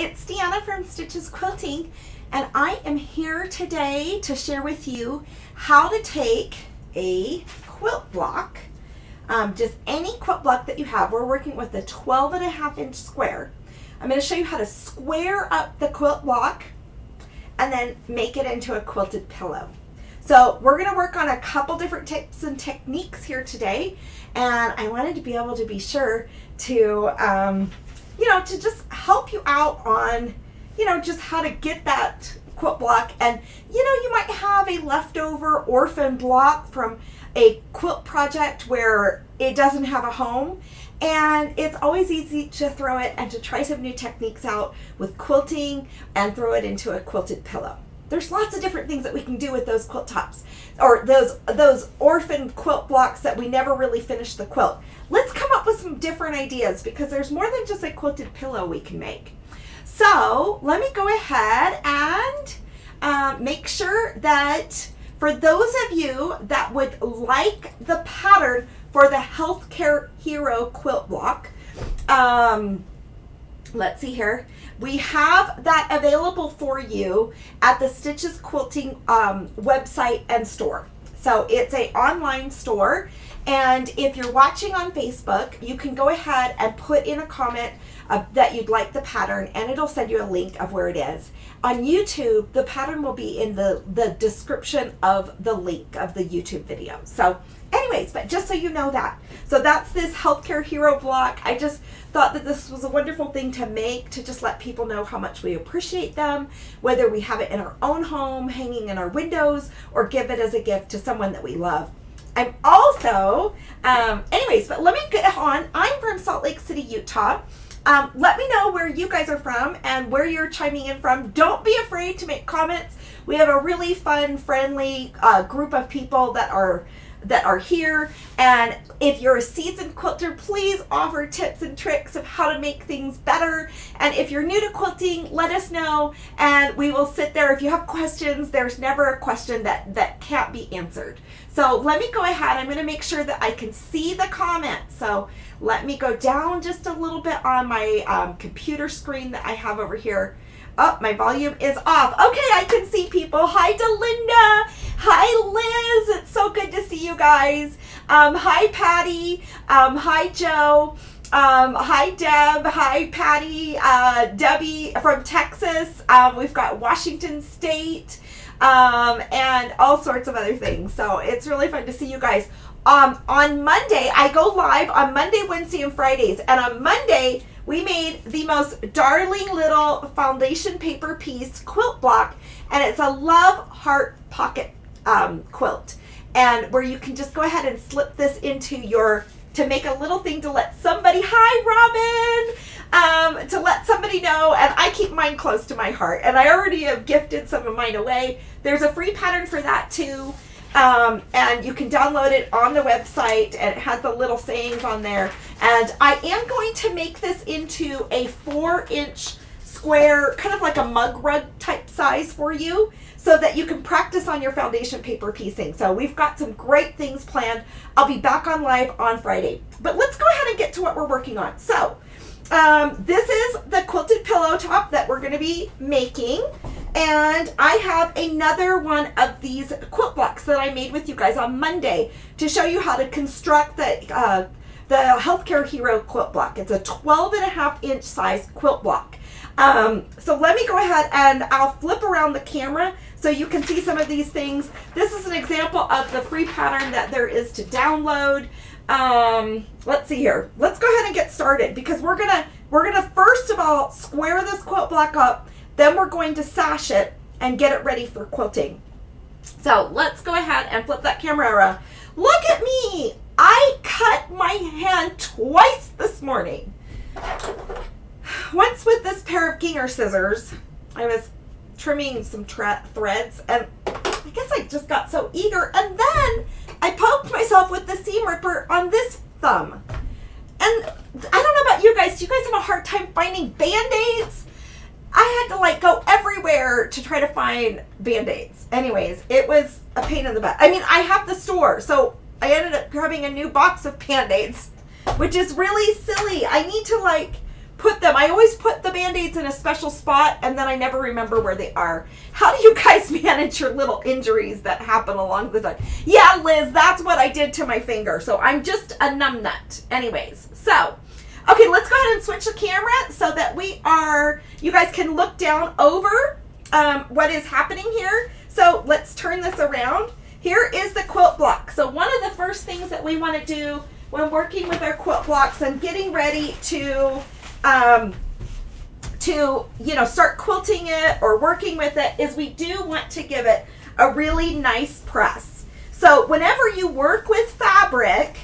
it's Deanna from Stitches Quilting, and I am here today to share with you how to take a quilt block, just any quilt block that you have. We're working with a 12.5-inch square. I'm going to show you how to square up the quilt block and then make it into a quilted pillow. So we're going to work on a couple different tips and techniques here today, and I wanted to be able to be sure to to just help you out on, just how to get that quilt block. And, you might have a leftover orphan block from a quilt project where it doesn't have a home. And it's always easy to throw it and to try some new techniques out with quilting and throw it into a quilted pillow. There's lots of different things that we can do with those quilt tops or those orphan quilt blocks that we never really finished the quilt. Let's come up with some different ideas because there's more than just a quilted pillow we can make. So let me go ahead and make sure that for those of you that would like the pattern for the Healthcare Hero Quilt Block, let's see here. We have that available for you at the Stitches Quilting website and store. So it's an online store, and if you're watching on Facebook, you can go ahead and put in a comment that you'd like the pattern, and it'll send you a link of where it is. On YouTube, the pattern will be in the description of the link of the YouTube video. So anyways, but just so you know that. So that's this Healthcare Hero block. I just thought that this was a wonderful thing to make, to just let people know how much we appreciate them, whether we have it in our own home, hanging in our windows, or give it as a gift to someone that we love. I'm also, anyways, but let me get on. I'm from Salt Lake City, Utah. Let me know where you guys are from and where you're chiming in from. Don't be afraid to make comments. We have a really fun, friendly group of people that are here, and if you're a seasoned quilter, please offer tips and tricks of how to make things better. And if you're new to quilting, let us know, and we will sit there. If you have questions, there's never a question that can't be answered. So let me go ahead. I'm going to make sure that I can see the comments. So let me go down just a little bit on my computer screen that I have over here. Oh, my volume is off. Okay, I can see people. Hi, Delinda. Hi, Liz. It's so good to see you guys. Hi, Patty. Hi, Joe. Hi, Deb. Hi, Patty. Debbie from Texas. We've got Washington State, and all sorts of other things. So it's really fun to see you guys. On Monday, I go live on Monday, Wednesday, and Fridays. And on Monday, we made the most darling little foundation paper piece quilt block, and it's a love heart pocket quilt, and where you can just go ahead and slip this into to make a little thing to let somebody, hi Robin, to let somebody know. And I keep mine close to my heart, and I already have gifted some of mine away. There's a free pattern for that too. And you can download it on the website, and it has the little sayings on there. And I am going to make this into a 4-inch square, kind of like a mug rug type size for you, so that you can practice on your foundation paper piecing. So we've got some great things planned. I'll be back on live on Friday. But let's go ahead and get to what we're working on. So this is the quilted pillow top that we're going to be making. And I have another one of these quilt blocks that I made with you guys on Monday to show you how to construct the Healthcare Hero Quilt Block. It's a 12.5-inch size quilt block. So let me go ahead and I'll flip around the camera so you can see some of these things. This is an example of the free pattern that there is to download. Let's see here. Let's go ahead and get started, because we're gonna first of all square this quilt block up. Then we're going to sash it and get it ready for quilting. So let's go ahead and flip that camera around. Look at me. I cut my hand twice this morning. Once with this pair of Ginger scissors. I was trimming some threads, and I guess I just got so eager. And then I poked myself with the seam ripper on this thumb. And I don't know about you guys. Do you guys have a hard time finding Band-Aids? I had to go everywhere to try to find Band-Aids. Anyways, it was a pain in the butt. I mean, I have the store, so I ended up grabbing a new box of Band-Aids, which is really silly. I need to put them. I always put the Band-Aids in a special spot, and then I never remember where they are. How do you guys manage your little injuries that happen along the time? Yeah, Liz, that's what I did to my finger. So I'm just a numbnut. Anyways, so, okay, let's go ahead and switch the camera so that you guys can look down over what is happening here. So let's turn this around. Here is the quilt block. So one of the first things that we want to do when working with our quilt blocks and getting ready to start quilting it or working with it is we do want to give it a really nice press. So whenever you work with fabric,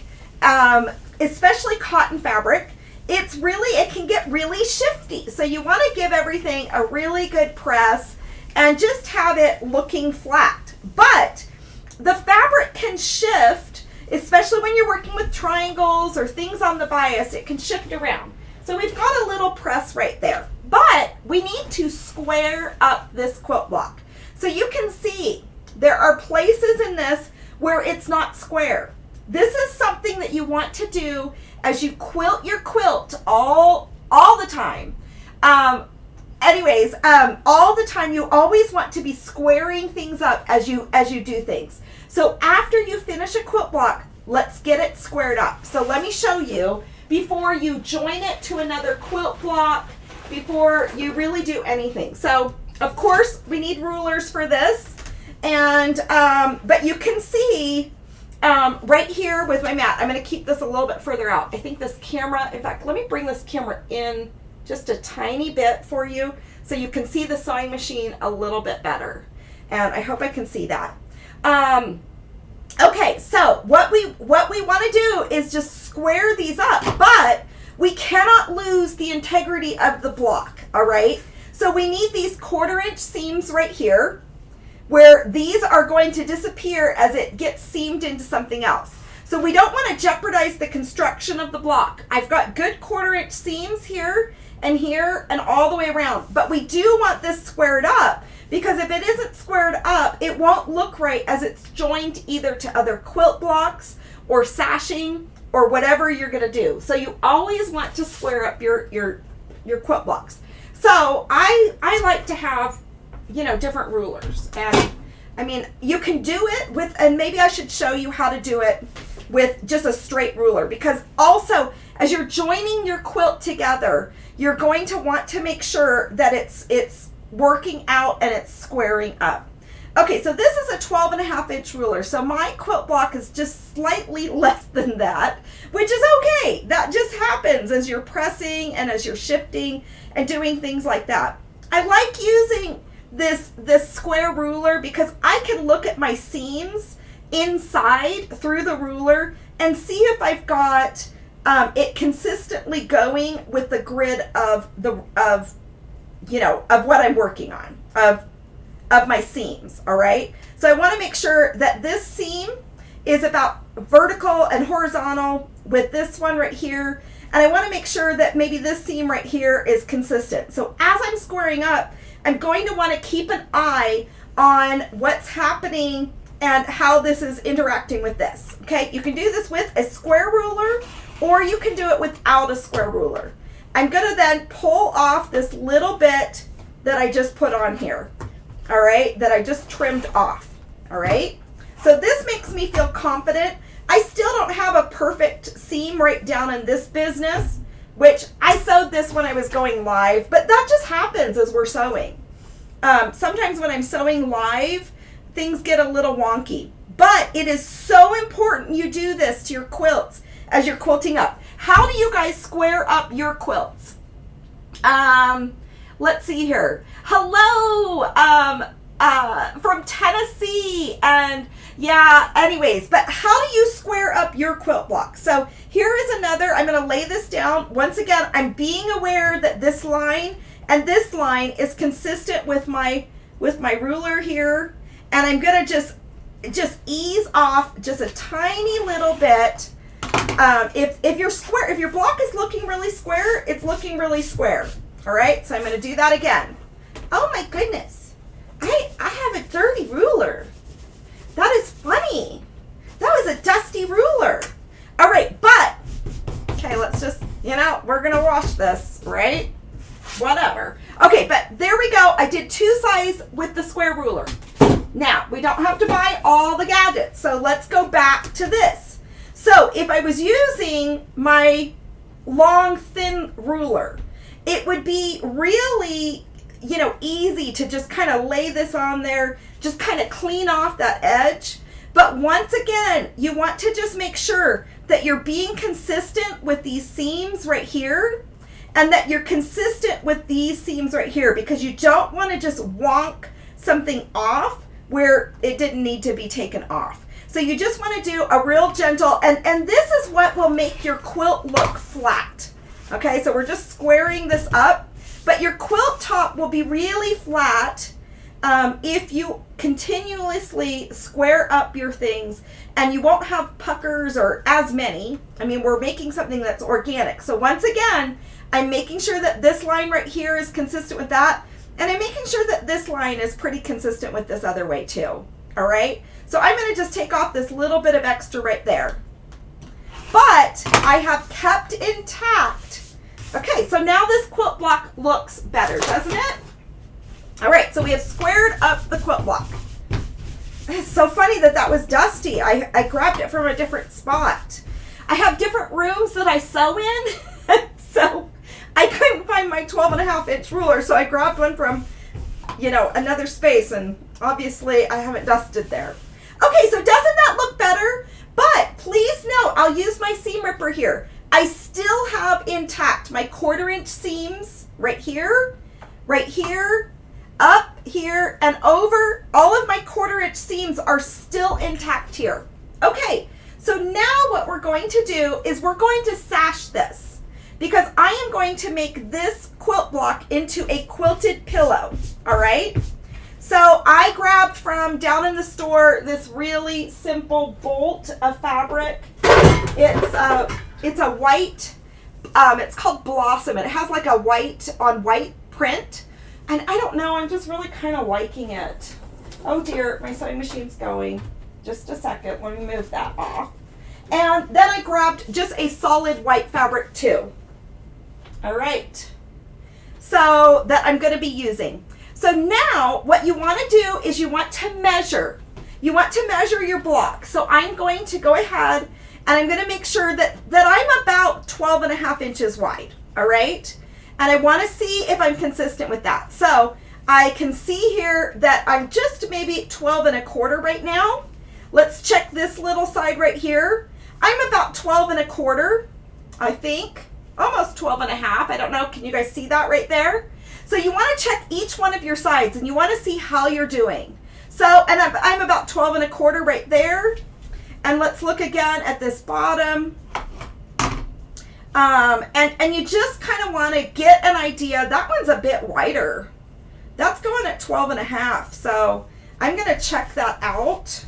especially cotton fabric, it can get really shifty. So you want to give everything a really good press and just have it looking flat. But the fabric can shift, especially when you're working with triangles or things on the bias, it can shift around. So we've got a little press right there, but we need to square up this quilt block. So you can see there are places in this where it's not square. This is something that you want to do as you quilt your quilt all the time. All the time you always want to be squaring things up as you do things. So after you finish a quilt block, let's get it squared up. So let me show you before you join it to another quilt block, before you really do anything. So of course we need rulers for this, and but you can see right here with my mat, I'm going to keep this a little bit further out. I think this camera, in fact, let me bring this camera in just a tiny bit for you so you can see the sewing machine a little bit better. And I hope I can see that. Okay, so what we want to do is just square these up, but we cannot lose the integrity of the block, all right? So we need these 1/4 inch seams right here, where these are going to disappear as it gets seamed into something else. So we don't want to jeopardize the construction of the block. I've got good 1/4 inch seams here and all the way around, but we do want this squared up, because if it isn't squared up, it won't look right as it's joined either to other quilt blocks or sashing or whatever you're going to do. So you always want to square up your quilt blocks. So I like to have, different rulers. And I mean, you can do it with, and maybe I should show you how to do it with just a straight ruler, because also as you're joining your quilt together, you're going to want to make sure that it's working out and it's squaring up. Okay, so this is a 12.5 inch ruler. So my quilt block is just slightly less than that, which is okay. That just happens as you're pressing and as you're shifting and doing things like that. I like using this square ruler because I can look at my seams inside through the ruler and see if I've got it consistently going with the grid of what I'm working on, of my seams, all right? So I want to make sure that this seam is about vertical and horizontal with this one right here, and I want to make sure that maybe this seam right here is consistent. So as I'm squaring up, I'm going to want to keep an eye on what's happening and how this is interacting with this, okay? You can do this with a square ruler, or you can do it without a square ruler. I'm going to then pull off this little bit that I just put on here, all right, that I just trimmed off, all right? So this makes me feel confident. I still don't have a perfect seam right down in this business, which I sewed this when I was going live, but that just happens as we're sewing. Sometimes when I'm sewing live, things get a little wonky, but it is so important you do this to your quilts as you're quilting up. How do you guys square up your quilts? Let's see here. Hello, from Tennessee, and yeah, anyways, but how do you square up your quilt block? So here is another, I'm gonna lay this down. Once again, I'm being aware that this line and this line is consistent with my ruler here, and I'm gonna just ease off just a tiny little bit. If your block is looking really square, it's looking really square. All right, so I'm going to do that again. Oh my goodness, I have a dirty ruler. That is funny. That was a dusty ruler. All right, but okay, let's just, we're going to wash this. right? Whatever. Okay, but there we go. I did 2 sides with the square ruler. Now, we don't have to buy all the gadgets, so let's go back to this. So if I was using my long, thin ruler, it would be really, easy to just kind of lay this on there, just kind of clean off that edge. But once again, you want to just make sure that you're being consistent with these seams right here, and that you're consistent with these seams right here, because you don't want to just wonk something off where it didn't need to be taken off. So you just want to do a real gentle, and this is what will make your quilt look flat. Okay, so we're just squaring this up, but your quilt top will be really flat if you continuously square up your things, and you won't have puckers or as many. I mean, we're making something that's organic. So once again, I'm making sure that this line right here is consistent with that, and I'm making sure that this line is pretty consistent with this other way too. All right, so I'm going to just take off this little bit of extra right there, but I have kept intact. Okay, so now this quilt block looks better, doesn't it? All right, so we have squared up the quilt block. It's so funny that was dusty. I grabbed it from a different spot. I have different rooms that I sew in, so I couldn't find my 12.5-inch ruler, so I grabbed one from, another space, and obviously I haven't dusted there. Okay, so doesn't that look better? But please note, I'll use my seam ripper here. I still have intact my 1/4-inch seams right here, up here, and over. All of my 1/4-inch seams are still intact here. Okay, so now what we're going to do is we're going to sash this, because I am going to make this quilt block into a quilted pillow. All right, so I grabbed from down in the store this really simple bolt of fabric. It's a white, it's called Blossom, and it has like a white on white print. And I don't know, I'm just really kind of liking it. Oh dear, my sewing machine's going. Just a second, let me move that off. And then I grabbed just a solid white fabric too. All right, so that I'm going to be using. So now what you want to do is you want to measure. You want to measure your block. So I'm going to go ahead and I'm going to make sure that I'm about 12.5 inches wide. All right. And I want to see if I'm consistent with that. So I can see here that I'm just maybe 12.25 right now. Let's check this little side right here. I'm about 12.25, I think. Almost 12.5. I don't know. Can you guys see that right there? So you want to check each one of your sides, and you want to see how you're doing. So, and I'm about 12.25 right there. And let's look again at this bottom. And you just kind of want to get an idea. That one's a bit wider. That's going at 12.5. So I'm going to check that out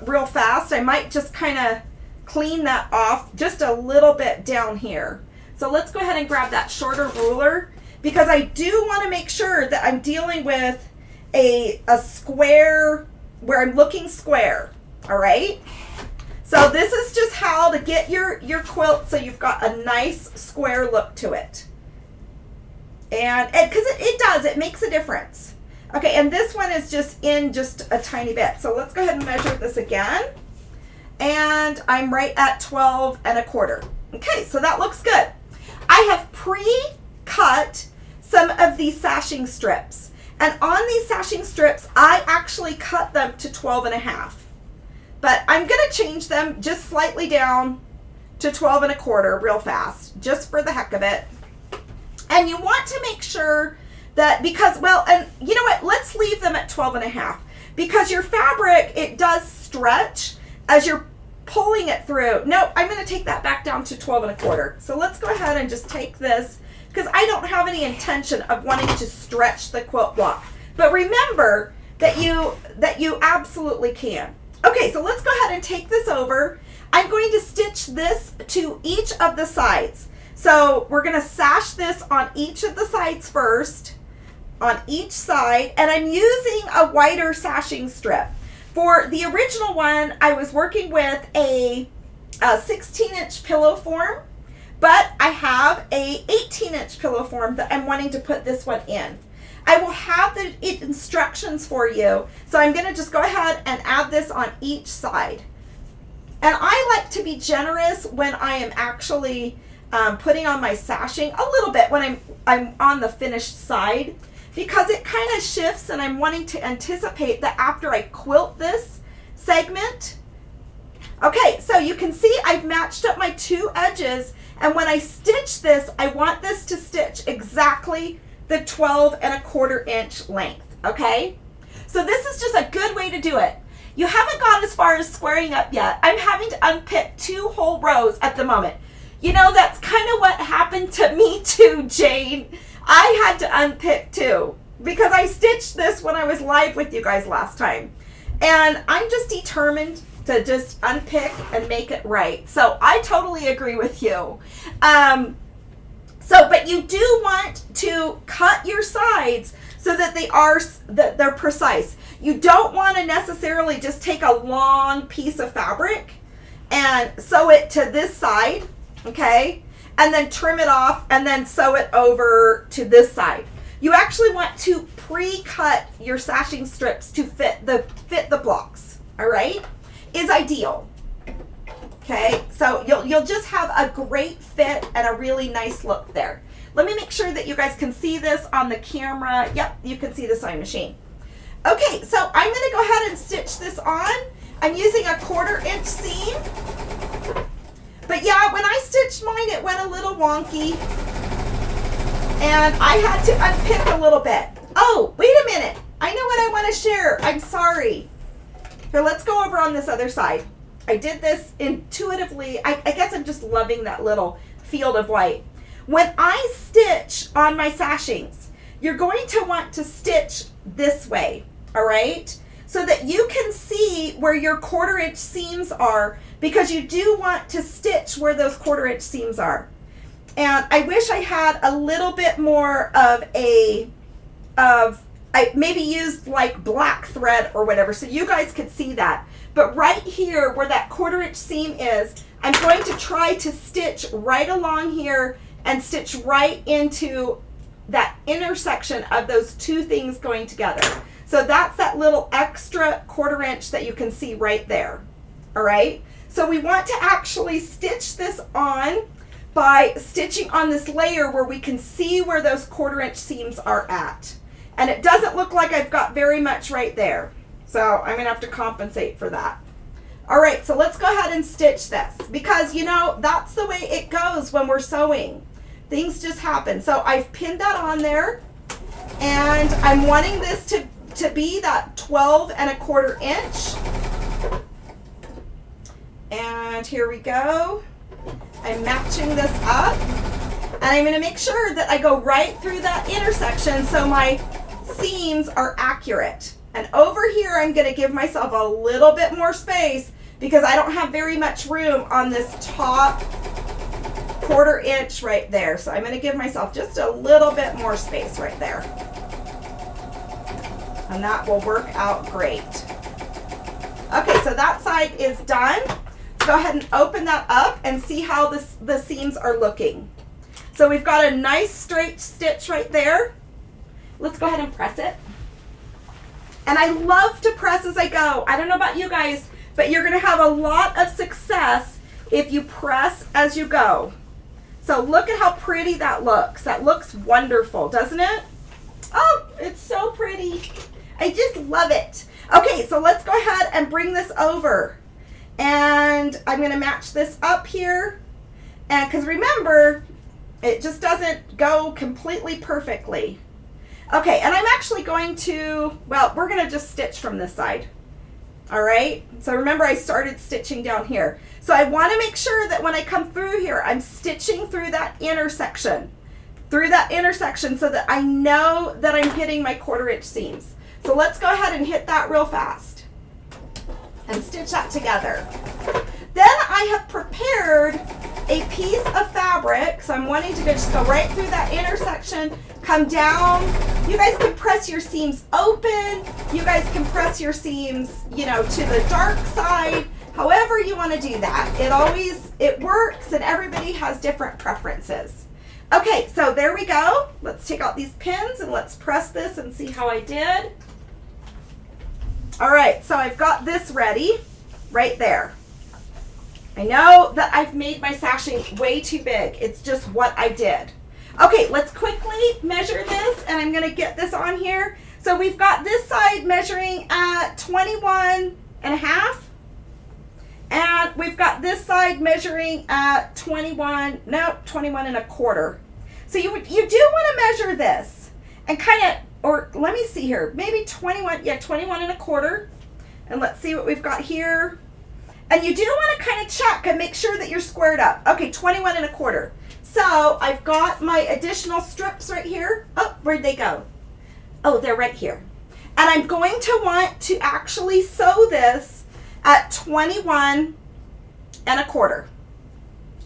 real fast. I might just kind of clean that off just a little bit down here. So let's go ahead and grab that shorter ruler, because I do want to make sure that I'm dealing with a square where I'm looking square. All right. So this is just how to get your quilt so you've got a nice square look to it. And because it makes a difference. Okay, and this one is just a tiny bit. So let's go ahead and measure this again. And I'm right at 12.25. Okay, so that looks good. I have pre-cut some of these sashing strips. And on these sashing strips, I actually cut them to 12.5. But I'm going to change them just slightly down to 12.25 real fast, just for the heck of it. And you want to make sure that, because, well, and you know what, let's leave them at 12.5, because your fabric, it does stretch as you're pulling it through. No, I'm going to take that back down to 12.25. So let's go ahead and just take this, because I don't have any intention of wanting to stretch the quilt block. But remember that you absolutely can. Okay, so let's go ahead and take this over. I'm going to stitch this to each of the sides. So we're going to sash this on each of the sides first, on each side, and I'm using a wider sashing strip. For the original one, I was working with a 16-inch pillow form, but I have a 18-inch pillow form that I'm wanting to put this one in. I will have the instructions for you, so I'm going to just go ahead and add this on each side. And I like to be generous when I am actually putting on my sashing a little bit when I'm on the finished side, because it kind of shifts, and I'm wanting to anticipate that after I quilt this segment. Okay, so you can see I've matched up my two edges, and when I stitch this, I want this to stitch exactly the 12¼ inch length, okay? So this is just a good way to do it. You haven't gone as far as squaring up yet. I'm having to unpick 2 whole rows at the moment. You know, that's kind of what happened to me too, Jane. I had to unpick 2 because I stitched this when I was live with you guys last time. And I'm just determined to just unpick and make it right. So I totally agree with you. But you do want to cut your sides so that they're precise. You don't want to necessarily just take a long piece of fabric and sew it to this side, okay? And then trim it off and then sew it over to this side. You actually want to pre-cut your sashing strips to fit the blocks, all right? Is ideal. Okay, so you'll just have a great fit and a really nice look there. Let me make sure that you guys can see this on the camera. Yep, you can see the sewing machine. Okay, so I'm going to go ahead and stitch this on. I'm using a 1/4 inch seam. But yeah, when I stitched mine, it went a little wonky. And I had to unpick a little bit. Oh, wait a minute. I know what I want to share. I'm sorry. Here, let's go over on this other side. I did this intuitively. I guess I'm just loving that little field of white. When I stitch on my sashings, you're going to want to stitch this way, all right? So that you can see where your 1/4 inch seams are, because you do want to stitch where those 1/4 inch seams are. And I wish I had a little bit more of I maybe used like black thread or whatever so you guys could see that. But right here where that 1/4 inch seam is, I'm going to try to stitch right along here and stitch right into that intersection of those two things going together. So that's that little extra 1/4 inch that you can see right there. All right. So we want to actually stitch this on by stitching on this layer where we can see where those 1/4 inch seams are at. And it doesn't look like I've got very much right there. So I'm going to have to compensate for that. All right, so let's go ahead and stitch this, because, you know, that's the way it goes when we're sewing. Things just happen. So I've pinned that on there, and I'm wanting this to be that 12¼ inch. And here we go. I'm matching this up, and I'm going to make sure that I go right through that intersection so my seams are accurate. And over here, I'm going to give myself a little bit more space because I don't have very much room on this top 1/4 inch right there. So I'm going to give myself just a little bit more space right there. And that will work out great. Okay, so that side is done. Let's go ahead and open that up and see how the seams are looking. So we've got a nice straight stitch right there. Let's go ahead and press it. And I love to press as I go. I don't know about you guys, but you're going to have a lot of success if you press as you go. So look at how pretty that looks. That looks wonderful, doesn't it? Oh, it's so pretty. I just love it. Okay, so let's go ahead and bring this over. And I'm going to match this up here. And because remember, it just doesn't go completely perfectly. Okay, and I'm actually going to, well, we're going to just stitch from this side. All right, so remember I started stitching down here. So I want to make sure that when I come through here, I'm stitching through that intersection so that I know that I'm hitting my 1/4 inch seams. So let's go ahead and hit that real fast and stitch that together. Then I have prepared a piece of fabric, so I'm wanting to just go right through that intersection, come down. You guys can press your seams open. You guys can press your seams, you know, to the dark side. However you want to do that. it works and everybody has different preferences. Okay, so there we go. Let's take out these pins and let's press this and see how I did. All right, so I've got this ready right there. I know that I've made my sashing way too big. It's just what I did. Okay, let's quickly measure this, and I'm going to get this on here. So we've got this side measuring at 21 and a half, and we've got this side measuring at 21 and a quarter. So you do want to measure this and kind of, or let me see here, maybe 21 and a quarter. And let's see what we've got here. And you do want to kind of check and make sure that you're squared up. Okay, 21 and a quarter. So I've got my additional strips right here. Oh, where'd they go? Oh, they're right here. And I'm going to want to actually sew this at 21 and a quarter.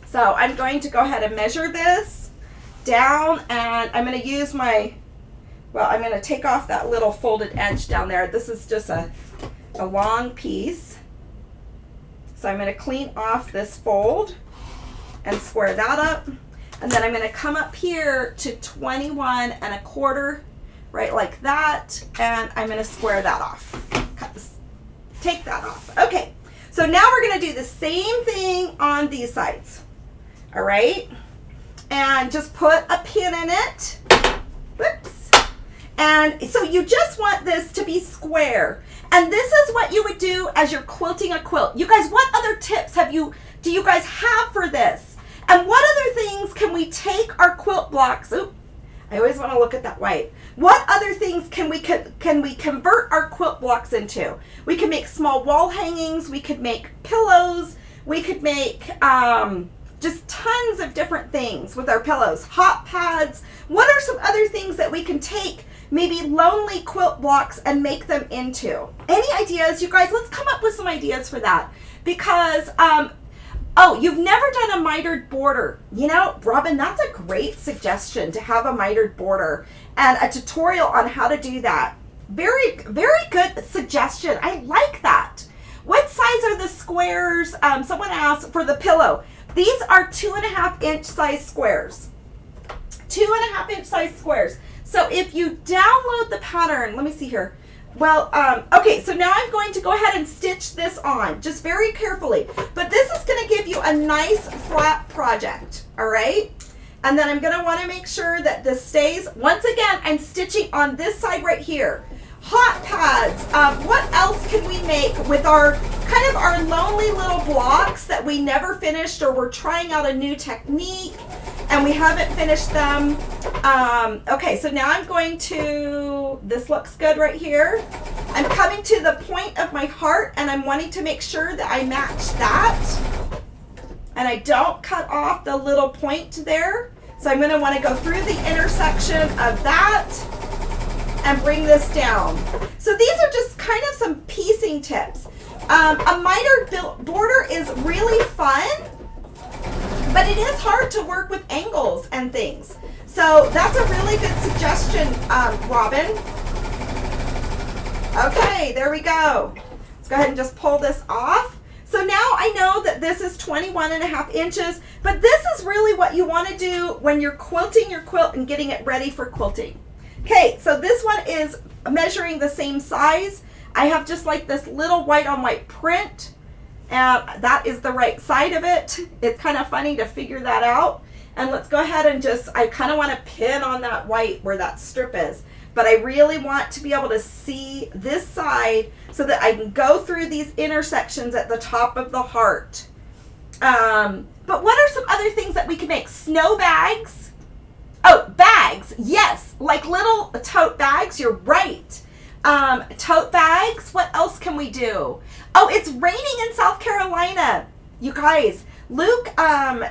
So I'm going to go ahead and measure this down, and I'm going to use I'm going to take off that little folded edge down there. This is just a long piece. So I'm going to clean off this fold and square that up. And then I'm going to come up here to 21 and a quarter, right like that. And I'm going to square that off. Take that off. Okay. So now we're going to do the same thing on these sides. All right. And just put a pin in it. Whoops. And so you just want this to be square. And this is what you would do as you're quilting a quilt. You guys, what other tips do you guys have for this? And what other things can we take our quilt blocks? Oop, I always want to look at that white. What other things can we convert our quilt blocks into? We can make small wall hangings. We could make pillows. We could make just tons of different things with our pillows. Hot pads. What are some other things that we can take maybe lonely quilt blocks and make them into? Any ideas, you guys? Let's come up with some ideas for that. Because, oh, you've never done a mitered border. You know, Robin, that's a great suggestion to have a mitered border and a tutorial on how to do that. Very, very good suggestion. I like that. What size are the squares? Someone asked for the pillow. These are 2.5 inch size squares. 2.5 inch size squares. So if you download the pattern, let me see here. Well, okay, so now I'm going to go ahead and stitch this on, just very carefully. But this is going to give you a nice flat project, all right? And then I'm going to want to make sure that this stays. Once again, I'm stitching on this side right here. Hot pads. What else can we make with our kind of our lonely little blocks that we never finished, or we're trying out a new technique and we haven't finished them? Okay, so now I'm going to, this looks good right here. I'm coming to the point of my heart and I'm wanting to make sure that I match that. And I don't cut off the little point there. So I'm going to want to go through the intersection of that and bring this down. So these are just kind of some piecing tips. A mitered border is really fun, but it is hard to work with angles and things. So that's a really good suggestion, Robin. Okay, there we go. Let's go ahead and just pull this off. So now I know that this is 21.5 inches, but this is really what you want to do when you're quilting your quilt and getting it ready for quilting. Okay, so this one is measuring the same size. I have just like this little white on white print, and that is the right side of it. It's kind of funny to figure that out. And let's go ahead and just, I kind of want to pin on that white where that strip is. But I really want to be able to see this side so that I can go through these intersections at the top of the heart. But what are some other things that we can make? Snow bags. Oh, bags. Yes, like little tote bags. You're right. Tote bags. What else can we do? Oh, it's raining in South Carolina. You guys, Luke,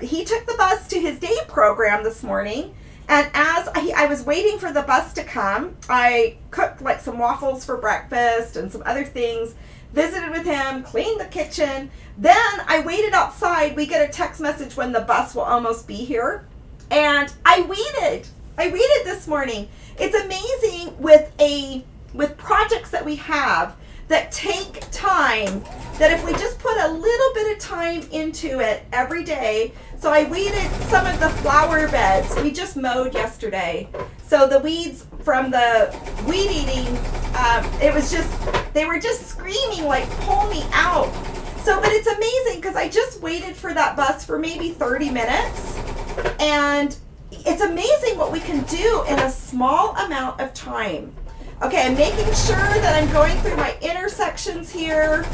he took the bus to his day program this morning. And as I was waiting for the bus to come, I cooked like some waffles for breakfast and some other things, visited with him, cleaned the kitchen. Then I waited outside. We get a text message when the bus will almost be here. And I waited this morning. It's amazing with projects that we have that take time, that if we just put a little bit of time into it every day. So I weeded some of the flower beds. We just mowed yesterday. So the weeds from the weed eating, they were just screaming like, pull me out. So, but it's amazing because I just waited for that bus for maybe 30 minutes. And it's amazing what we can do in a small amount of time. Okay, I'm making sure that I'm going through my intersections here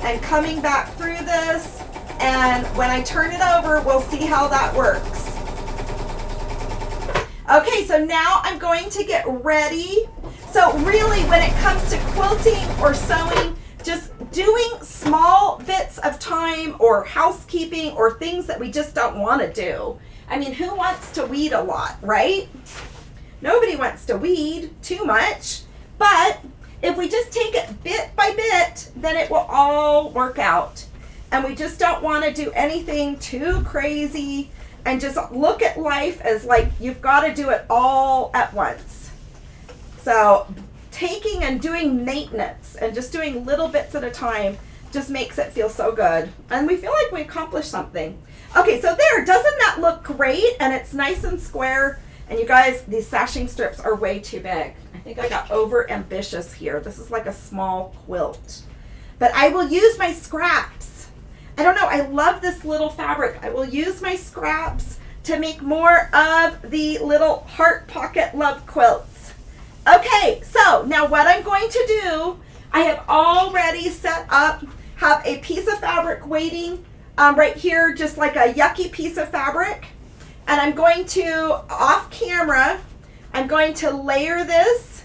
and coming back through this. And when I turn it over, we'll see how that works. Okay, so now I'm going to get ready. So really, when it comes to quilting or sewing, just doing small bits of time or housekeeping or things that we just don't want to do. I mean, who wants to weed a lot, right? Nobody wants to weed too much. But if we just take it bit by bit, then it will all work out. And we just don't want to do anything too crazy and just look at life as like you've got to do it all at once. So taking and doing maintenance and just doing little bits at a time just makes it feel so good. And we feel like we accomplished something. Okay, so there, doesn't that look great? And it's nice and square. And you guys, these sashing strips are way too big. I think I got over ambitious here. This is like a small quilt. But I will use my scraps. I don't know, I love this little fabric. I will use my scraps to make more of the little heart pocket love quilts. Okay, so now what I'm going to do, I have already set up, have a piece of fabric waiting right here, just like a yucky piece of fabric. And I'm going to, off camera, I'm going to layer this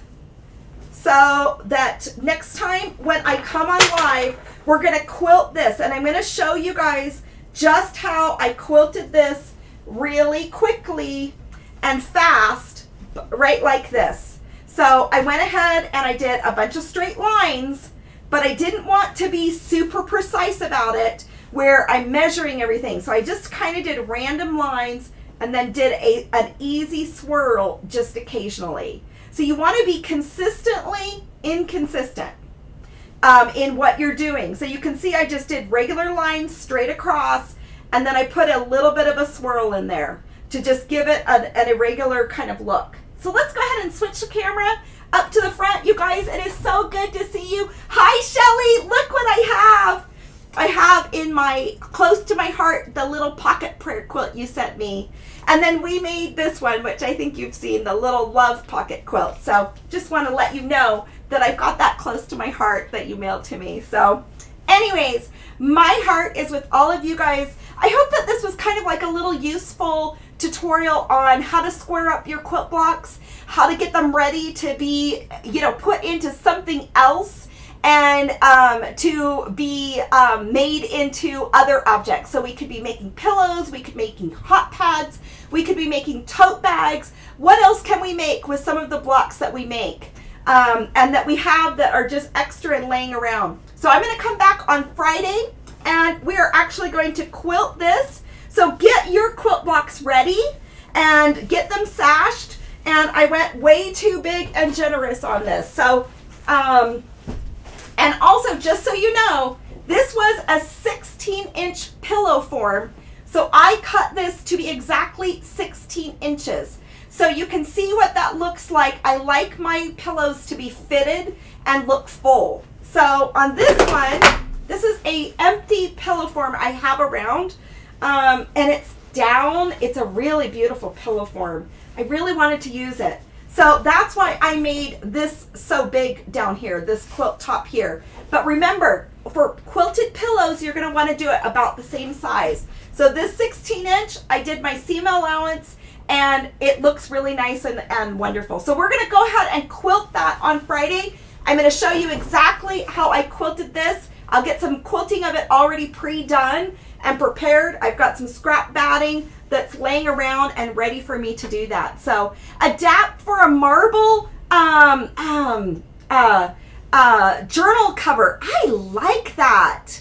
so that next time when I come on live, we're going to quilt this. And I'm going to show you guys just how I quilted this really quickly and fast, right like this. So I went ahead and I did a bunch of straight lines, but I didn't want to be super precise about it where I'm measuring everything. So I just kind of did random lines and then did an easy swirl just occasionally. So you want to be consistently inconsistent in what you're doing. So you can see I just did regular lines straight across, and then I put a little bit of a swirl in there to just give it an irregular kind of look. So let's go ahead and switch the camera up to the front. You guys, it is so good to see you. Hi, Shelly. Look what I have. I have in my, close to my heart, the little pocket prayer quilt you sent me. And then we made this one, which I think you've seen, the little love pocket quilt. So just want to let you know that I've got that close to my heart that you mailed to me. So anyways, my heart is with all of you guys. I hope that this was kind of like a little useful tutorial on how to square up your quilt blocks, how to get them ready to be, put into something else, and to be made into other objects. So we could be making pillows, we could be making hot pads, we could be making tote bags. What else can we make with some of the blocks that we make and that we have that are just extra and laying around? So I'm going to come back on Friday and we are actually going to quilt this. So get your quilt blocks ready and get them sashed. And I went way too big and generous on this. So, and also, just so you know, this was a 16-inch pillow form. So I cut this to be exactly 16 inches. So you can see what that looks like. I like my pillows to be fitted and look full. So on this one, this is a empty pillow form I have around. And it's down. It's a really beautiful pillow form. I really wanted to use it. So that's why I made this so big down here, this quilt top here. But remember, for quilted pillows, you're going to want to do it about the same size. So this 16-inch, I did my seam allowance, and it looks really nice and wonderful. So we're going to go ahead and quilt that on Friday. I'm going to show you exactly how I quilted this. I'll get some quilting of it already pre-done and prepared. I've got some scrap batting that's laying around and ready for me to do that. So adapt for a marble journal cover. I like that.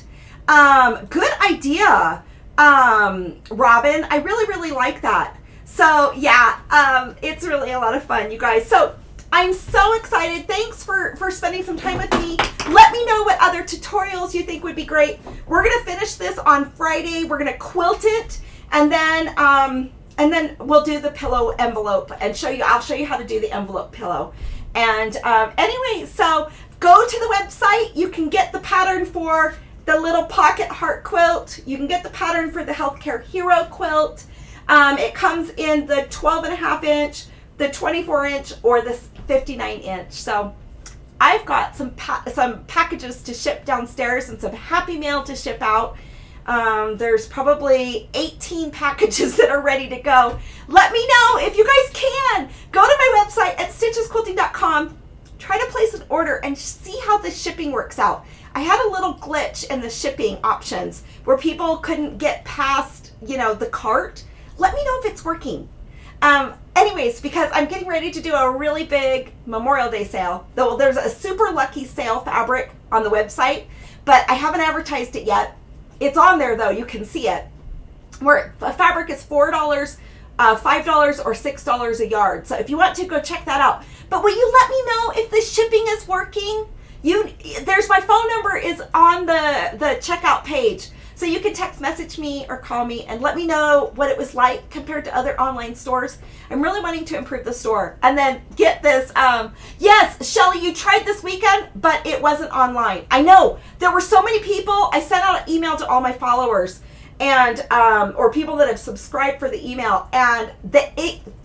Good idea, Robin. I really like that. So yeah, it's really a lot of fun, you guys. So I'm so excited. Thanks for spending some time with me. Let me know what other tutorials you think would be great. We're going to finish this on Friday. We're going to quilt it, and then we'll do the pillow envelope and I'll show you how to do the envelope pillow. And anyway, so go to the website. You can get the pattern for the little pocket heart quilt. You can get the pattern for the Healthcare Hero quilt. It comes in the 12.5 inch, the 24 inch, or the 59 inch. So I've got some packages to ship downstairs and some Happy Mail to ship out. There's probably 18 packages that are ready to go. Let me know if you guys can. Go to my website at stitchesquilting.com. Try to place an order and see how the shipping works out. I had a little glitch in the shipping options where people couldn't get past, the cart. Let me know if it's working. Anyways, because I'm getting ready to do a really big Memorial Day sale. Though there's a super lucky sale fabric on the website, but I haven't advertised it yet. It's on there though, you can see it. Where a fabric is $4, $5, or $6 a yard. So if you want to, go check that out. But will you let me know if the shipping is working? There's my phone number is on the checkout page. So you can text message me or call me and let me know what it was like compared to other online stores. I'm really wanting to improve the store. And then get this, yes, Shelly, you tried this weekend, but it wasn't online. I know, there were so many people. I sent out an email to all my followers and or people that have subscribed for the email, and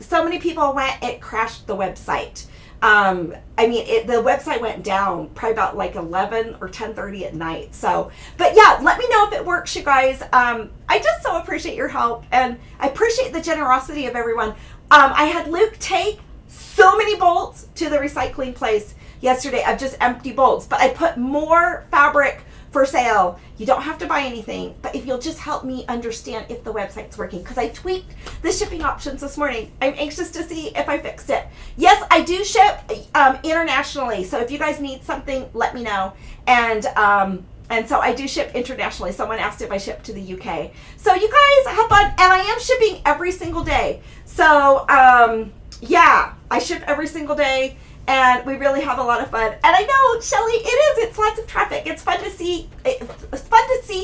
so many people it crashed the website. The website went down probably about like 11 or 10:30 at night. So, but yeah, let me know if it works, you guys. I just so appreciate your help, and I appreciate the generosity of everyone. I had Luke take so many bolts to the recycling place yesterday of just empty bolts, but I put more fabric for sale. You don't have to buy anything, but if you'll just help me understand if the website's working, because I tweaked the shipping options this morning. I'm anxious to see if I fixed it. Yes, I do ship internationally, so if you guys need something, let me know. And so I do ship internationally. Someone asked if I ship to the UK. So you guys have fun, and I am shipping every single day. So yeah, I ship every single day. And we really have a lot of fun. And I know, Shelly, it's lots of traffic. It's fun to see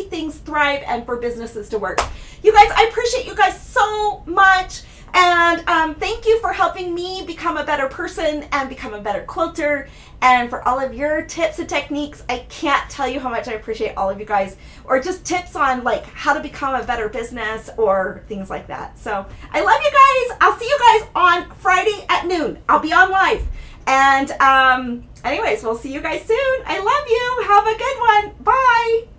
things thrive and for businesses to work. You guys, I appreciate you guys so much. And thank you for helping me become a better person and become a better quilter. And for all of your tips and techniques, I can't tell you how much I appreciate all of you guys. Or just tips on like how to become a better business or things like that. So I love you guys. I'll see you guys on Friday at noon. I'll be on live. And anyways, we'll see you guys soon. I love you. Have a good one. Bye.